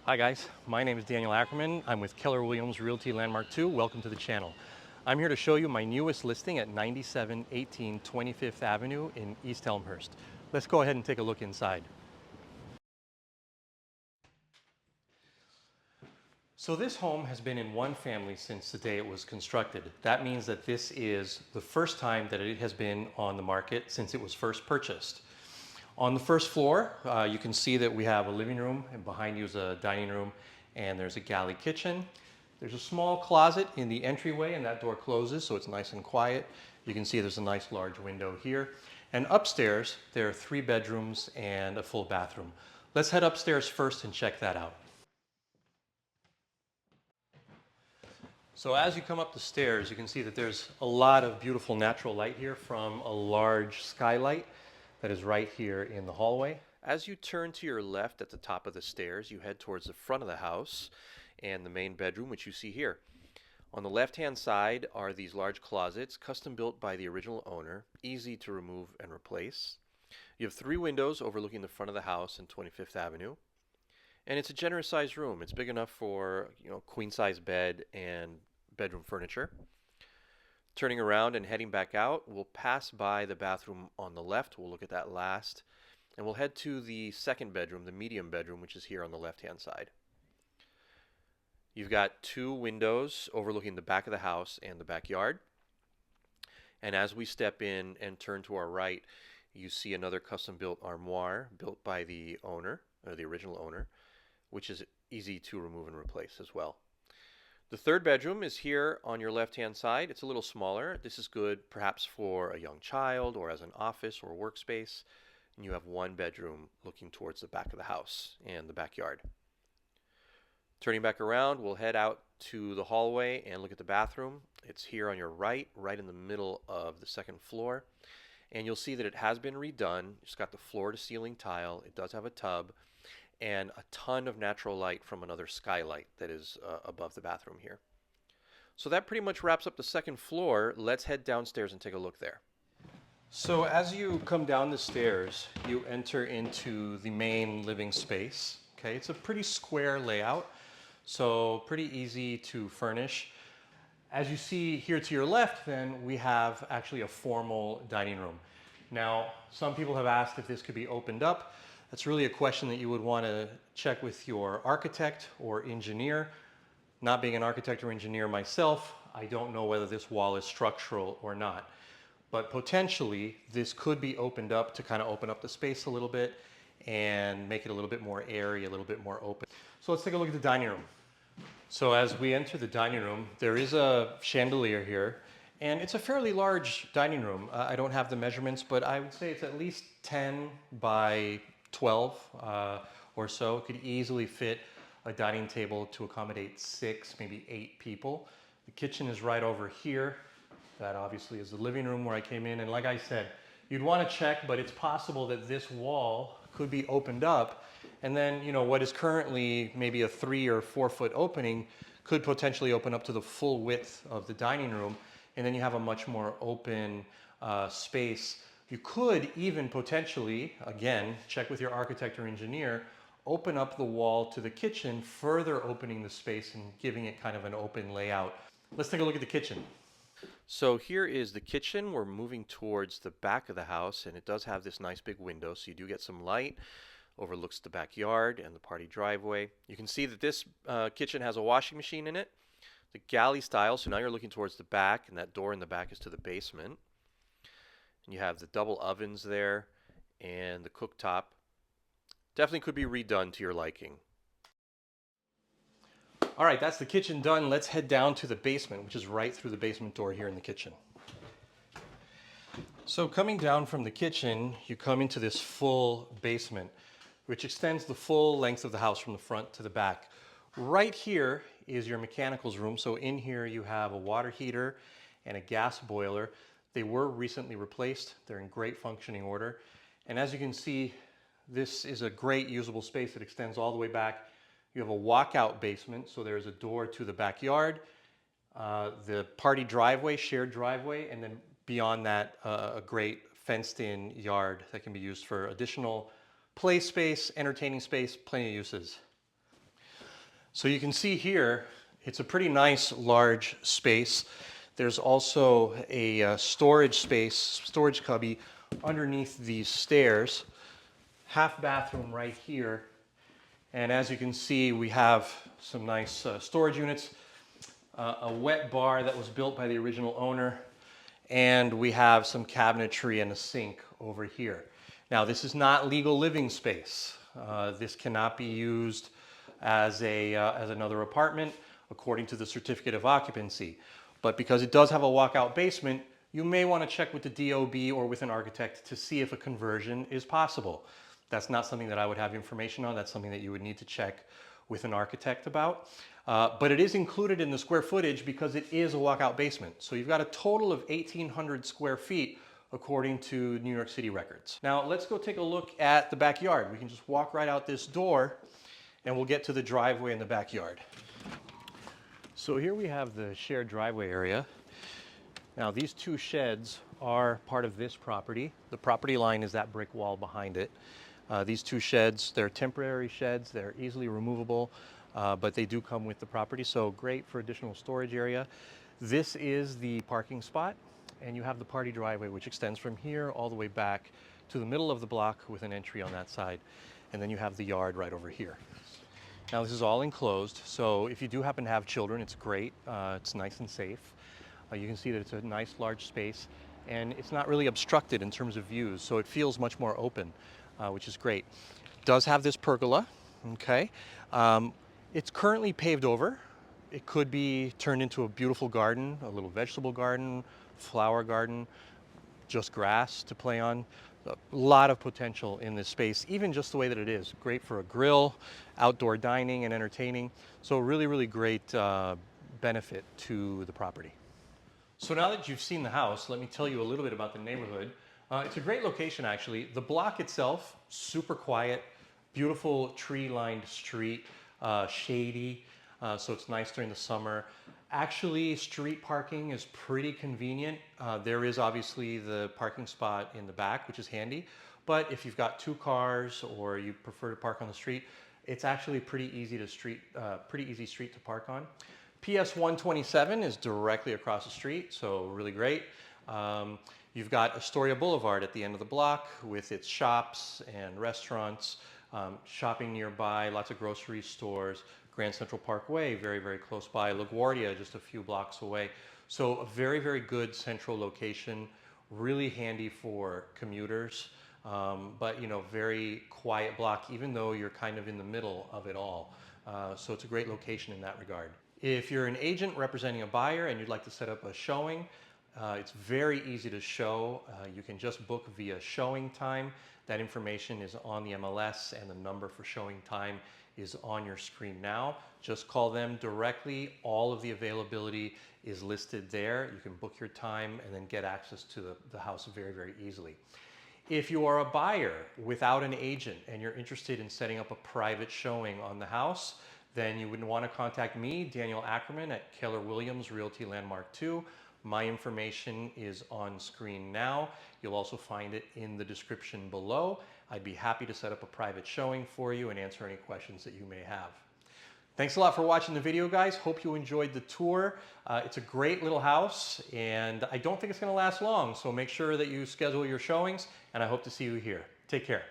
Hi guys, my name is Daniel Ackerman. I'm with Keller Williams Realty Landmark 2. Welcome to the channel. I'm here to show you my newest listing at 9718 25th Avenue in East Elmhurst. Let's go ahead and take a look inside. So this home has been in one family since the day it was constructed. That means that this is the first time that it has been on the market since it was first purchased. On the first floor, you can see that we have a living room, and behind you is a dining room, and there's a galley kitchen. There's a small closet in the entryway, and that door closes, so it's nice and quiet. You can see there's a nice large window here. And upstairs, there are 3 bedrooms and a full bathroom. Let's head upstairs first and check that out. So as you come up the stairs, you can see that there's a lot of beautiful natural light here from a large skylight that is right here in the hallway. As you turn to your left at the top of the stairs, you head towards the front of the house and the main bedroom, which you see here. On the left-hand side are these large closets, custom built by the original owner, easy to remove and replace. You have 3 windows overlooking the front of the house and 25th Avenue. And it's a generous sized room. It's big enough for, queen size bed and bedroom furniture. Turning around and heading back out, we'll pass by the bathroom on the left. We'll look at that last. And we'll head to the second bedroom, the medium bedroom, which is here on the left-hand side. You've got 2 windows overlooking the back of the house and the backyard. And as we step in and turn to our right, you see another custom-built armoire built by the owner, or the original owner, which is easy to remove and replace as well. The third bedroom is here on your left-hand side. It's a little smaller. This is good perhaps for a young child or as an office or workspace. And you have 1 bedroom looking towards the back of the house and the backyard. Turning back around, we'll head out to the hallway and look at the bathroom. It's here on your right, right in the middle of the second floor. And you'll see that it has been redone. It's got the floor-to-ceiling tile. It does have a tub and a ton of natural light from another skylight that is above the bathroom here. So that pretty much wraps up the second floor. Let's head downstairs and take a look there. So as you come down the stairs, you enter into the main living space. Okay, it's a pretty square layout, so pretty easy to furnish. As you see here to your left, then we have actually a formal dining room. Now, some people have asked if this could be opened up. That's really a question that you would want to check with your architect or engineer. Not being an architect or engineer myself, I don't know whether this wall is structural or not. But potentially, this could be opened up to kind of open up the space a little bit and make it a little bit more airy, a little bit more open. So let's take a look at the dining room. So as we enter the dining room, there is a chandelier here. And it's a fairly large dining room. I don't have the measurements, but I would say it's at least 10 by 12 or so. It could easily fit a dining table to accommodate 6, maybe 8 people. The kitchen is right over here. That obviously is the living room where I came in. And like I said, you'd want to check, but it's possible that this wall could be opened up. And then, what is currently maybe a 3 or 4 foot opening could potentially open up to the full width of the dining room. And then you have a much more open space. You could even potentially, again, check with your architect or engineer, open up the wall to the kitchen, further opening the space and giving it kind of an open layout. Let's take a look at the kitchen. So here is the kitchen. We're moving towards the back of the house, and it does have this nice big window, so you do get some light. Overlooks the backyard and the party driveway. You can see that this kitchen has a washing machine in it, the galley style, so now you're looking towards the back, and that door in the back is to the basement. And you have the double ovens there and the cooktop. Definitely could be redone to your liking. All right, that's the kitchen done. Let's head down to the basement, which is right through the basement door here in the kitchen. So coming down from the kitchen, you come into this full basement, which extends the full length of the house from the front to the back. Right here is your mechanicals room. So in here you have a water heater and a gas boiler. They were recently replaced. They're in great functioning order. And as you can see, this is a great usable space that extends all the way back. You have a walkout basement, so there's a door to the backyard, the party driveway, shared driveway, and then beyond that, a great fenced-in yard that can be used for additional play space, entertaining space, plenty of uses. So you can see here, it's a pretty nice large space. There's also a storage space, storage cubby underneath these stairs. Half bathroom right here. And as you can see, we have some nice storage units, a wet bar that was built by the original owner, and we have some cabinetry and a sink over here. Now, this is not legal living space. This cannot be used as another apartment according to the certificate of occupancy. But because it does have a walkout basement, you may want to check with the DOB or with an architect to see if a conversion is possible. That's not something that I would have information on. That's something that you would need to check with an architect about. But it is included in the square footage because it is a walkout basement. So you've got a total of 1,800 square feet according to New York City records. Now let's go take a look at the backyard. We can just walk right out this door and we'll get to the driveway in the backyard. So here we have the shared driveway area. Now these two sheds are part of this property. The property line is that brick wall behind it. These two sheds, they're temporary sheds. They're easily removable, but they do come with the property, so great for additional storage area. This is the parking spot, and you have the party driveway, which extends from here all the way back to the middle of the block with an entry on that side. And then you have the yard right over here. Now this is all enclosed, so if you do happen to have children, it's great. It's nice and safe. You can see that it's a nice large space, and it's not really obstructed in terms of views, so it feels much more open, which is great. It does have this pergola, okay? It's currently paved over. It could be turned into a beautiful garden, a little vegetable garden, flower garden, just grass to play on. A lot of potential in this space, even just the way that it is. Great for a grill, outdoor dining and entertaining. So really, really great benefit to the property. So now that you've seen the house, let me tell you a little bit about the neighborhood. It's a great location, actually. The block itself, super quiet, beautiful tree-lined street, shady, so it's nice during the summer. Actually, street parking is pretty convenient. There is obviously the parking spot in the back, which is handy. But if you've got two cars or you prefer to park on the street, it's actually pretty easy street to park on. PS 127 is directly across the street, so really great. You've got Astoria Boulevard at the end of the block with its shops and restaurants, shopping nearby, lots of grocery stores. Grand Central Parkway, very, very close by. LaGuardia, just a few blocks away. So a very, very good central location, really handy for commuters, but very quiet block, even though you're kind of in the middle of it all. So it's a great location in that regard. If you're an agent representing a buyer and you'd like to set up a showing, it's very easy to show. You can just book via showing time. That information is on the MLS, and the number for showing time is on your screen now. Just call them directly. All of the availability is listed there. You can book your time and then get access to the house very, very easily. If you are a buyer without an agent and you're interested in setting up a private showing on the house, then you would want to contact me, Daniel Ackerman, at Keller Williams Realty Landmark 2. My information is on screen now. You'll also find it in the description below. I'd be happy to set up a private showing for you and answer any questions that you may have. Thanks a lot for watching the video, guys. Hope you enjoyed the tour. It's a great little house, and I don't think it's going to last long, so make sure that you schedule your showings, and I hope to see you here. Take care.